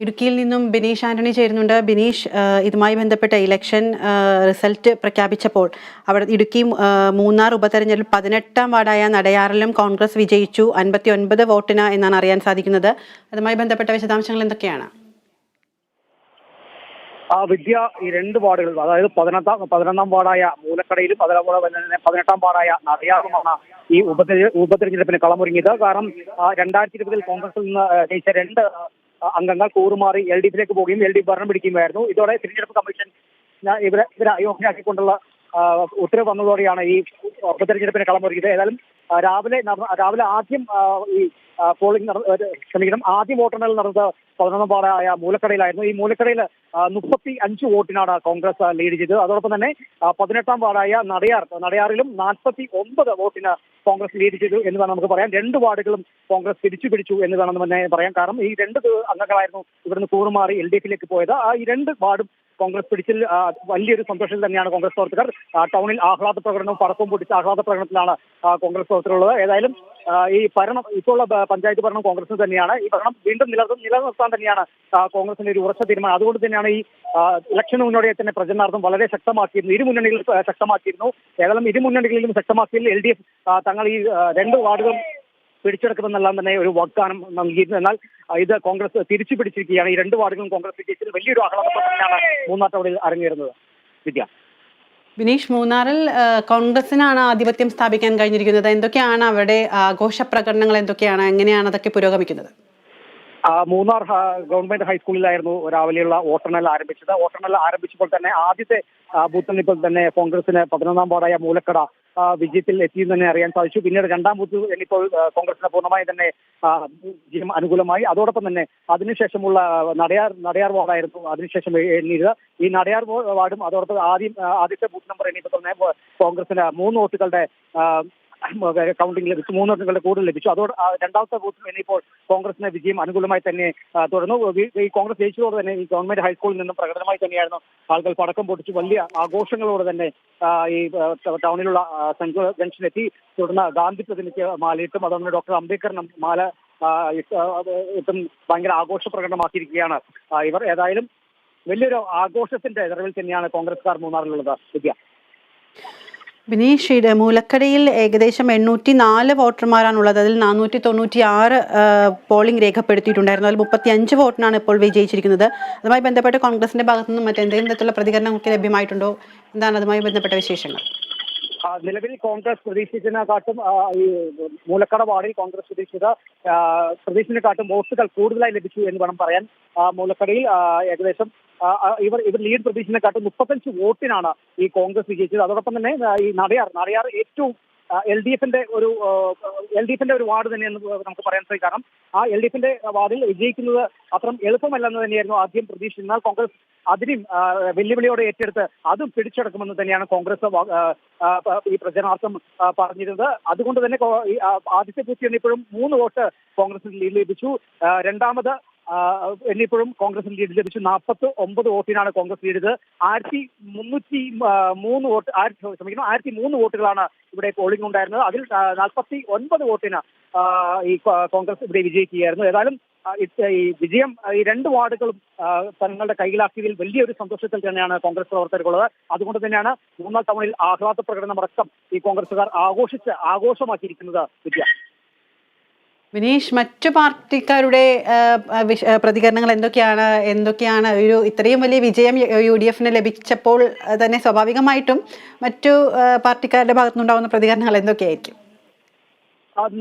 ഇടുക്കിയിൽ നിന്നും ബിനീഷ് ആന്റണി ചേരുന്നുണ്ട്. ബിനീഷ്, ഇതുമായി ബന്ധപ്പെട്ട ഇലക്ഷൻ റിസൾട്ട് പ്രഖ്യാപിച്ചപ്പോൾ അവിടെ ഇടുക്കി മൂന്നാർ ഉപതെരഞ്ഞെടുപ്പ് 18ാം വാർഡായ നടയാറിലും കോൺഗ്രസ് വിജയിച്ചു 59 വോട്ടിന് എന്നാണ് അറിയാൻ സാധിക്കുന്നത്. അതുമായി ബന്ധപ്പെട്ട വിശദാംശങ്ങൾ എന്തൊക്കെയാണ്? വിദ്യ ഈ രണ്ട് വാർഡുകൾ, അതായത് 11ാം വാർഡായ മൂലക്കടയിലും അതുപോലെ തന്നെ 18ാം വാർഡായ നടയാറുമാണ് ഈ ഉപതെരഞ്ഞെടുപ്പിന് കളമൊരുങ്ങിയത്. കാരണം 2020 കോൺഗ്രസിൽ നിന്ന് ജയിച്ച രണ്ട് അംഗങ്ങൾ കൂറുമാറി LDFിലേക്ക് പോവുകയും LDF ഭരണം പിടിക്കുകയായിരുന്നു. ഇതോടെ തിരഞ്ഞെടുപ്പ് കമ്മീഷൻ ഇവരെ അയോഗ്യരാക്കിക്കൊണ്ടുള്ള ഉത്തരവ് വന്നതോടെയാണ് ഈ ഉപതെരഞ്ഞെടുപ്പിന് കളമൊരുങ്ങിയത്. ഏതായാലും രാവിലെ ആദ്യം ഈ ആദ്യം വോട്ടെണ്ണൽ നടന്നത് 11ാം വാർഡായ മൂലക്കടയിലായിരുന്നു. ഈ മൂലക്കടയിൽ 35 വോട്ടിനാണ് കോൺഗ്രസ് ലീഡ് ചെയ്തത്. അതോടൊപ്പം തന്നെ 18ാം വാർഡായ നടയാറിലും 49 വോട്ടിന് കോൺഗ്രസ് ലീഡ് ചെയ്തു എന്ന് വേണം നമുക്ക് പറയാം. രണ്ട് വാർഡുകളും കോൺഗ്രസ് തിരിച്ചു എന്ന് വേണം തന്നെ പറയാം. കാരണം ഈ രണ്ട് അംഗങ്ങളായിരുന്നു ഇവിടുന്ന് കൂറുമാറി LDFിലേക്ക് പോയത്. ഈ രണ്ട് വാർഡും കോൺഗ്രസ് പിടിച്ചിൽ വലിയൊരു സന്തോഷത്തിൽ തന്നെയാണ് കോൺഗ്രസ് പ്രവർത്തകർ. ടൗണിൽ ആഹ്ലാദ പ്രകടനവും പടക്കവും പൊട്ടിച്ച ആഹ്ലാദ പ്രകടനത്തിലാണ് കോൺഗ്രസ് പ്രവർത്തകരുള്ളത്. ഏതായാലും ഈ ഭരണം ഇപ്പോഴുള്ള പഞ്ചായത്ത് ഭരണം കോൺഗ്രസിന് തന്നെയാണ്. ഈ ഭരണം വീണ്ടും നിലനിർത്താൻ തന്നെയാണ് കോൺഗ്രസിന്റെ ഒരു ഉറച്ച തീരുമാനം. അതുകൊണ്ട് തന്നെയാണ് ഈ ഇലക്ഷന് മുന്നോടിയെ തന്നെ പ്രചരണാർത്ഥം വളരെ ശക്തമാക്കിയിരുന്നു. ഇരു മുന്നണികളിൽ ശക്തമാക്കിയിരുന്നു. ഏതായാലും ഇരു മുന്നണികളിലും ശക്തമാക്കിയതിൽ LDF തങ്ങൾ ഈ രണ്ട് വാർഡുകളും പിടിച്ചെടുക്കുമെന്നെല്ലാം തന്നെ ഒരു വാഗ്ദാനം നൽകിയിരുന്നു. എന്നാൽ ഇത് കോൺഗ്രസ് തിരിച്ചു പിടിച്ചിരിക്കുകയാണ്. ഈ രണ്ട് വാർഡുകളും കോൺഗ്രസ് വിജയിച്ചതിൽ വലിയൊരു ആഹ്ലാദപ്രകടനമാണ് മൂന്നാർ ടൗണിൽ അരങ്ങേറുന്നത്. വിദ്യ. ബിനീഷ്, മൂന്നാറിൽ കോൺഗ്രസിനാണ് ആധിപത്യം സ്ഥാപിക്കാൻ കഴിഞ്ഞിരിക്കുന്നത്. എന്തൊക്കെയാണ് അവിടെ ആഘോഷ പ്രകടനങ്ങൾ, എന്തൊക്കെയാണ്, എങ്ങനെയാണ് അതൊക്കെ പുരോഗമിക്കുന്നത്? മൂന്നാർ ഗവൺമെന്റ് ഹൈസ്കൂളിലായിരുന്നു രാവിലെയുള്ള വോട്ടെണ്ണൽ ആരംഭിച്ചത്. വോട്ടെണ്ണൽ ആരംഭിച്ചപ്പോൾ തന്നെ ആദ്യത്തെ ബൂത്തിൽ തന്നെ കോൺഗ്രസിന് 11ാം വാർഡായ മൂലക്കട വിജയത്തിൽ എത്തിയെന്ന് തന്നെ അറിയാൻ സാധിച്ചു. പിന്നീട് രണ്ടാം ബൂത്ത് എണ്ണിപ്പോൾ കോൺഗ്രസിന് പൂർണ്ണമായി തന്നെ വിജയം അനുകൂലമായി. അതോടൊപ്പം തന്നെ അതിനുശേഷമുള്ള നടയാർ വാർഡായിരുന്നു അതിനുശേഷം എണ്ണിയത്. ഈ നടയാർ വാർഡും അതോടൊപ്പം ആദ്യത്തെ ബൂത്ത് നമ്പർ എണ്ണിയപ്പോൾ തന്നെ കോൺഗ്രസിന് 3 വോട്ടുകളുടെ കൗണ്ടിംഗ് ലഭിച്ചു, 3 വോട്ടുകളുടെ കൂടുതൽ ലഭിച്ചു. അതോടെ രണ്ടാമത്തെ ബൂത്ത് ഇനിയിപ്പോൾ കോൺഗ്രസിന് വിജയം അനുകൂലമായി തന്നെ തുടർന്നു. ഈ കോൺഗ്രസ് ജയിച്ചതോടെ തന്നെ ഈ ഗവൺമെന്റ് ഹൈസ്കൂളിൽ നിന്നും പ്രകടനമായി തന്നെയായിരുന്നു ആളുകൾ പടക്കം പൊട്ടിച്ച് വലിയ ആഘോഷങ്ങളോടെ തന്നെ ഈ ടൗണിലുള്ള സെൻട്രൽ ജംഗ്ഷനെത്തി. തുടർന്ന് ഗാന്ധി പ്രതിമയ്ക്ക് മാലയിട്ടും അതുകൊണ്ട് ഡോക്ടർ അംബേദ്കറിനും മാല ഇട്ടും ഭയങ്കര ആഘോഷ പ്രകടനമാക്കിയിരിക്കുകയാണ് ഇവർ. ഏതായാലും വലിയൊരു ആഘോഷത്തിന്റെ നിറവിൽ തന്നെയാണ് കോൺഗ്രസ്കാർ മൂന്നാറിലുള്ളത്. വിദ്യ. ബിനീഷ്, മൂലക്കടയിൽ ഏകദേശം 804 വോട്ടർമാരാണുള്ളത്. അതിൽ 496 പോളിംഗ് രേഖപ്പെടുത്തിയിട്ടുണ്ടായിരുന്നു. അതിൽ 35 വോട്ടിനാണ് ഇപ്പോൾ വിജയിച്ചിരിക്കുന്നത്. അതുമായി ബന്ധപ്പെട്ട് കോൺഗ്രസിന്റെ ഭാഗത്തു നിന്നും മറ്റെന്തെങ്കിലും തരത്തിലുള്ള പ്രതികരണമൊക്കെ ലഭ്യമായിട്ടുണ്ടോ? എന്താണ് അതുമായി ബന്ധപ്പെട്ട വിശേഷങ്ങൾ? നിലവിൽ കോൺഗ്രസ് പ്രതീക്ഷിച്ചതിനെക്കാട്ടും ഈ മൂലക്കട വാർഡിൽ കോൺഗ്രസ് പ്രതീക്ഷിച്ചതിനെക്കാട്ടും വോട്ടുകൾ കൂടുതലായി ലഭിച്ചു എന്ന് വേണം പറയാൻ. മൂലക്കടയിൽ ഏകദേശം ഇവർ ലീഡ് പ്രതീക്ഷിച്ചതിനെക്കാട്ടും 35 വോട്ടിനാണ് ഈ കോൺഗ്രസ് വിജയിച്ചത്. അതോടൊപ്പം തന്നെ ഈ നടയാർ ഏറ്റവും LDFിന്റെ ഒരു വാർഡ് തന്നെയെന്ന് നമുക്ക് പറയാൻ സാധിക്കും. കാരണം ആ LDFിന്റെ വാർഡിൽ വിജയിക്കുന്നത് അത്ര എളുപ്പമല്ലെന്ന് തന്നെയായിരുന്നു ആദ്യം പ്രതീക്ഷിച്ചത്. എന്നാൽ കോൺഗ്രസ് അതിനും വെല്ലുവിളിയോടെ ഏറ്റെടുത്ത് അതും പിടിച്ചെടുക്കുമെന്ന് തന്നെയാണ് കോൺഗ്രസ് ഈ പ്രചരണാർത്ഥം പറഞ്ഞിരുന്നത്. അതുകൊണ്ട് തന്നെ ആദ്യത്തെ ബൂത്ത് ഇപ്പോഴും 3 വോട്ട് കോൺഗ്രസിന് ലീഡ് ലഭിച്ചു. രണ്ടാമത് എന്നിപ്പോഴും കോൺഗ്രസിന് ലീഡ് ലഭിച്ചു. 49 വോട്ടിനാണ് കോൺഗ്രസ് ലീഡ് ചെയ്തത്. 1003 വോട്ടുകളാണ് ഇവിടെ പോളിംഗ് ഉണ്ടായിരുന്നത്. അതിൽ 49 വോട്ടിന് ഈ കോൺഗ്രസ് ഇവിടെ വിജയിക്കുകയായിരുന്നു. ഏതായാലും ഈ വിജയം ഈ രണ്ട് വാർഡുകളും തങ്ങളുടെ കൈയിലാക്കിയതിൽ വലിയൊരു സന്തോഷത്തിൽ തന്നെയാണ് കോൺഗ്രസ് പ്രവർത്തകരുള്ളത്. അതുകൊണ്ട് തന്നെയാണ് മൂന്നാർ ടൗണിൽ ആഹ്ലാദ പ്രകടനമടക്കം ഈ കോൺഗ്രസുകാർ ആഘോഷമാക്കിയിരിക്കുന്നത്. വിദ്യ. ബിനീഷ്, മറ്റു പാർട്ടിക്കാരുടെ പ്രതികരണങ്ങൾ എന്തൊക്കെയാണ്? ഇത്രയും വലിയ വിജയം UDFന് ലഭിച്ചപ്പോൾ തന്നെ സ്വാഭാവികമായിട്ടും മറ്റു പാർട്ടിക്കാരുടെ ഭാഗത്തുനിന്നുണ്ടാകുന്ന പ്രതികരണങ്ങൾ എന്തൊക്കെയായിരിക്കും?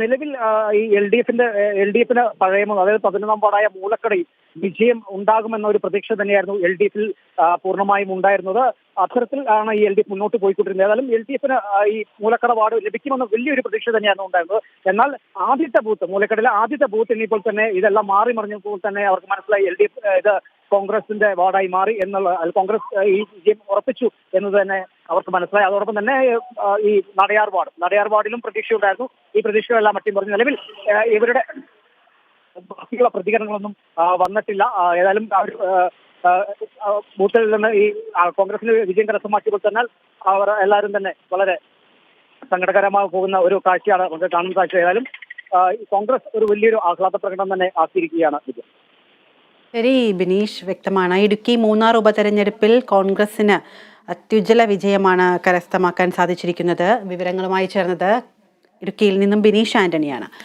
നിലവിൽ ഈ LDFന് പഴയമോ അതായത് 11ാം വാർഡായ മൂലക്കടയിൽ വിജയം ഉണ്ടാകുമെന്ന ഒരു പ്രതീക്ഷ തന്നെയായിരുന്നു LDFിൽ പൂർണ്ണമായും ഉണ്ടായിരുന്നത്. അത്തരത്തിൽ ആണ് ഈ LDF മുന്നോട്ട് പോയിക്കൊണ്ടിരുന്നത്. ഏതായാലും LDFന് ഈ മൂലക്കട വാർഡ് ലഭിക്കുമെന്ന വലിയൊരു പ്രതീക്ഷ തന്നെയായിരുന്നു ഉണ്ടായിരുന്നത്. എന്നാൽ മൂലക്കടയിലെ ആദ്യത്തെ ബൂത്ത് ഇനിയിപ്പോൾ തന്നെ ഇതെല്ലാം മാറി മറിഞ്ഞപ്പോൾ തന്നെ അവർക്ക് മനസ്സിലായി LDF ഇത് കോൺഗ്രസിന്റെ വാർഡായി മാറി എന്നുള്ള, കോൺഗ്രസ് ഈ വിജയം ഉറപ്പിച്ചു എന്ന് തന്നെ അവർക്ക് മനസ്സിലായി. അതോടൊപ്പം തന്നെ ഈ നടയാർ വാർഡിലും പ്രതീക്ഷയുണ്ടായിരുന്നു. ഈ പ്രതീക്ഷകളെല്ലാം മറ്റും നിലവിൽ ഇവരുടെ ബാക്കിയുള്ള പ്രതികരണങ്ങളൊന്നും വന്നിട്ടില്ല. ഏതായാലും ബൂത്തിൽ നിന്ന് ഈ കോൺഗ്രസിന് വിജയം കരസ്ഥമാക്കിയപ്പോൾ തന്നെ അവർ എല്ലാവരും തന്നെ വളരെ സങ്കടകരമായി പോകുന്ന ഒരു കാഴ്ചയാണ് നമുക്ക് കാണുന്ന കാഴ്ച. ഏതായാലും കോൺഗ്രസ് ഒരു വലിയൊരു ആഹ്ലാദ പ്രകടനം തന്നെ ആക്കിയിരിക്കുകയാണ്. ശരി ബിനീഷ്, വ്യക്തമാണ്. ഇടുക്കി മൂന്നാർ ഉപതെരഞ്ഞെടുപ്പിൽ കോൺഗ്രസിന് അത്യുജ്വല വിജയമാണ് കരസ്ഥമാക്കാൻ സാധിച്ചിരിക്കുന്നത്. വിവരങ്ങളുമായി ചേർന്നത് ഇടുക്കിയിൽ നിന്നും ബിനീഷ് ആന്റണിയാണ്.